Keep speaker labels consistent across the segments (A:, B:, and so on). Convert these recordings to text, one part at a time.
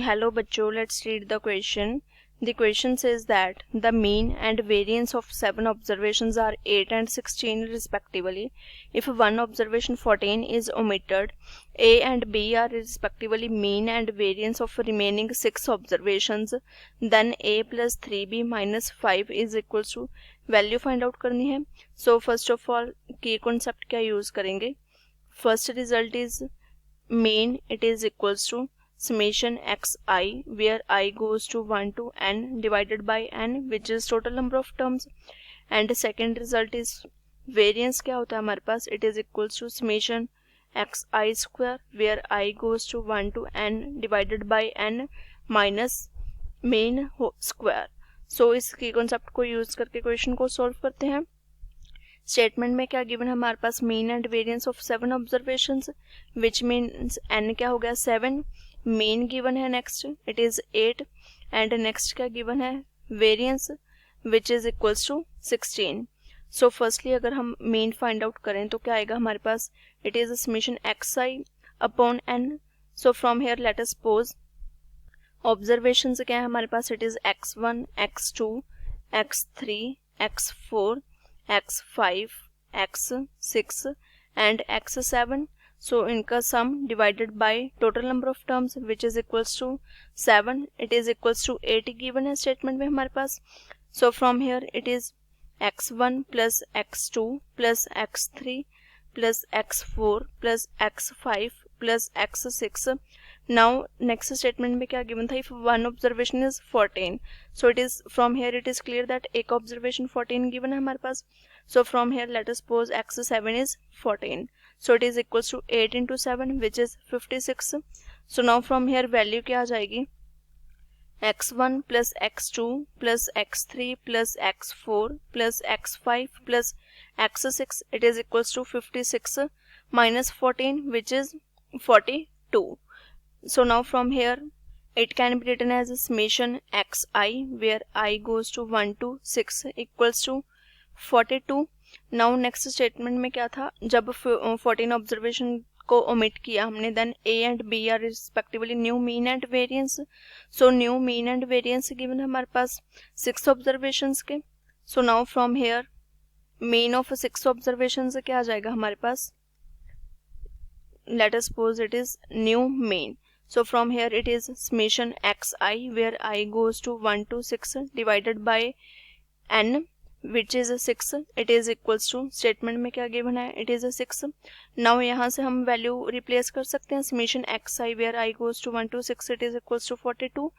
A: Hello बच्चों, let's read the question. The question says that the mean and variance of 7 observations are 8 and 16 respectively. If one observation 14 is omitted, A and B are respectively mean and variance of remaining 6 observations, then A plus 3B minus 5 is equals to value find out करनी है. So first of all की concept क्या use करेंगे. First result is mean, it is equals to summation xi where I goes to 1 to n divided by n which is total number of terms, and second result is variance क्या होता है हमारे पास, it is equals to summation xi square where I goes to 1 to n divided by n minus mean square. So इसकी concept को use करके question को solve करते हैं. स्टेटमेंट में क्या गिवन है हमारे पास, mean and variance of 7 observations which means n क्या हो गया 7, मीन गिवन है next it is 8 and next क्या गिवन है variance which is equals to 16. So firstly अगर हम मीन फाइंड आउट करें तो क्या आएगा हमारे पास, it is summation xi upon n. So from here let us suppose observations क्या है हमारे पास, it is x1 x2 x3 x4 x5 x6 and x7. so इनका sum divided by total number of terms which is equals to 7, it is equals to 8 given है statement में हमारे पास. so from here it is x1 plus x2 plus x3 plus x4 plus x5 plus x6. now next statement में क्या given था, if one observation is 14, so it is from here it is clear that एक observation 14 given है हमारे पास. so from here let us suppose x7 is 14, so it is equals to 8 into 7 which is 56. so now from here value क्या आ जाएगी, x1 plus x2 plus x3 plus x4 plus x5 plus x6, it is equals to 56 minus 14 which is 42. so now from here it can be written as a summation xi where I goes to 1 to 6 equals to 42. now next statement में क्या था, जब 14 observation को omit किया हमने, then A and B are respectively new mean and variance. So new mean and variance given है हमारे पास 6 ऑब्जर्वेशंस के. So now from here mean of 6 observations क्या आ जाएगा हमारे पास, let us suppose it is new mean. so from here it is summation xi where I goes to 1 to 6 divided by n which is 6, it is equals to statement में क्या given है, it is 6. now यहाँ से हम value replace कर सकते हैं, summation xi where I goes to 1 to 6 it is equals to 42.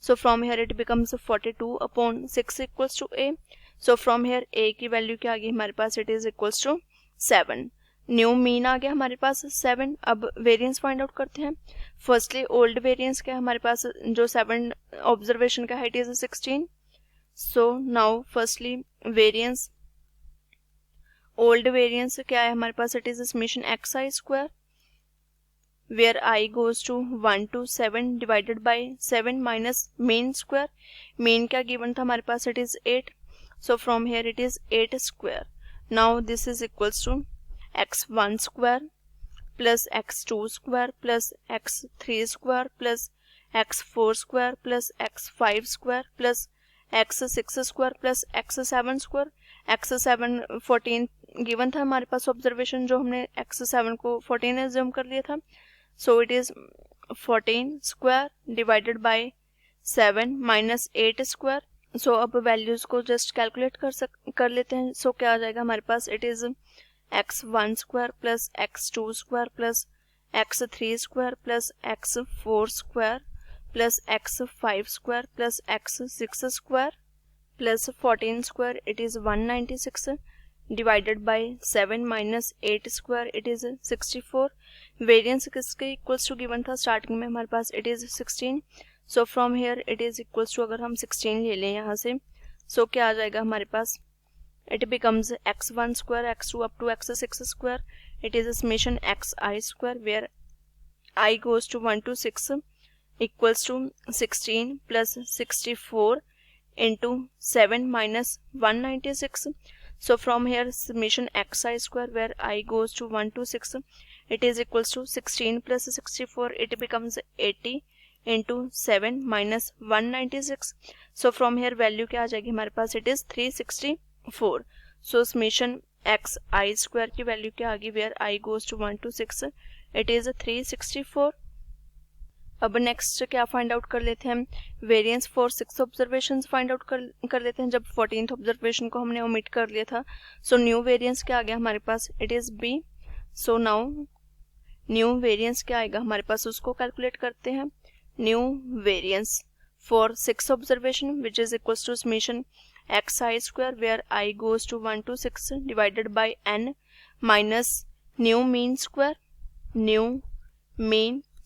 A: so from here it becomes 42 upon 6 equals to a. so from here a की वैल्यू क्या आ गई हमारे पास, it is equals to 7. New mean आ गया हमारे पास 7. अब वेरिएंस फाइंड आउट करते हैं. फर्स्टली ओल्ड वेरिएंस क्या है हमारे पास, जो 7 ऑब्जर्वेशन का है it is 16. So now firstly variance, old variance क्या है हमारे पास, it is summation xi square where I goes to 1 to 7 divided by 7 minus mean square. Mean क्या गिवन था हमारे पास, it is 8. So from here it is 8 square. Now this is equals to x1 square plus x2 square plus x3 square plus x4 square plus x5 square plus x6 square plus x7 square. x7 14 given था हमारे पास observation, जो हमने x7 को 14 assume कर लिया था. So it is 14 square divided by 7 minus 8 square. So अब values को जस्ट कैलकुलेट कर लेते हैं. सो क्या आ जाएगा हमारे पास, it is x1 square plus x2 square plus x3 square plus x4 square plus x5 square plus x6 square plus 14 square, it is 196 divided by 7 minus 8 square, it is 64. Variance किसके equals to given था starting में हमारे पास, it is 16. So from here it is equals to, अगर हम 16 ले लें यहाँ से, सो क्या आ जाएगा हमारे पास, it becomes x1 square x2 up to x6 square. it is a summation xi square where I goes to 1 to 6 equals to 16 plus 64 into 7 minus 196. so from here summation xi square where I goes to 1 to 6 it is equals to 16 plus 64, it becomes 80 into 7 minus 196. So from here value क्या आ जाएगी हमारे पास, it is 364. So summation x i square की value क्या आ गई, where i goes to 1 to 6, it is 364. अब नेक्स्ट क्या फाइंड आउट कर लेते हैं हम, variance for 6 observations find out कर लेते हैं जब 14th ऑब्जर्वेशन को हमने ओमिट कर लिया था. सो न्यू वेरिएंस क्या आ गया हमारे पास, it is b. So now new variance क्या आएगा हमारे पास, उसको कैलकुलेट करते हैं. New variance for 6 observation which is equals to summation x i square where i goes to 1 to 6 divided by n minus new mean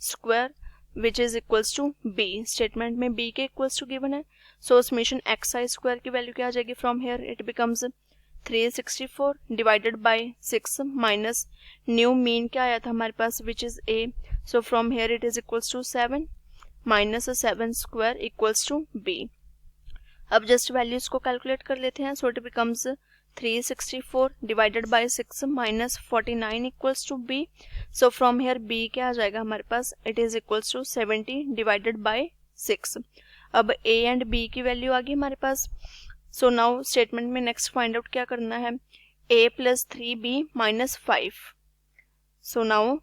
A: square which is equals to b. Statement में b के equals to given है. So summation x i square की value क्या आ जाएगी, from here it becomes 364 divided by 6 minus new mean क्या आया था हमारे पास, which is a. So from here it is equals to 7 minus 7 square equals to b. अब जस्ट वैल्यूज को कैलकुलेट कर लेते हैं. So it becomes 364 divided by 6 minus 49 equals to b. So from here b क्या आ जाएगा हमारे पास, it is equals to 70 divided by 6. अब ए एंड बी की वैल्यू आ गई हमारे पास. सो नाउ स्टेटमेंट में नेक्स्ट फाइंड आउट क्या करना है, a plus 3b minus 5. So now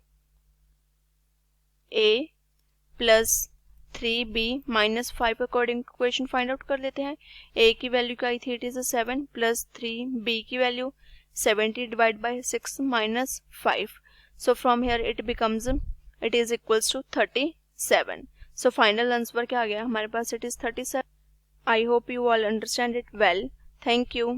A: a plus 3b minus 5 according equation find out कर लेते हैं. a की वैल्यू क्या आई थी, इट इज 7 प्लस 3b की value 70 divide by 6 minus 5. So from here it becomes it is equals to 37. So final answer क्या आ गया हमारे पास, it is 37. I hope you all understand it well. Thank you.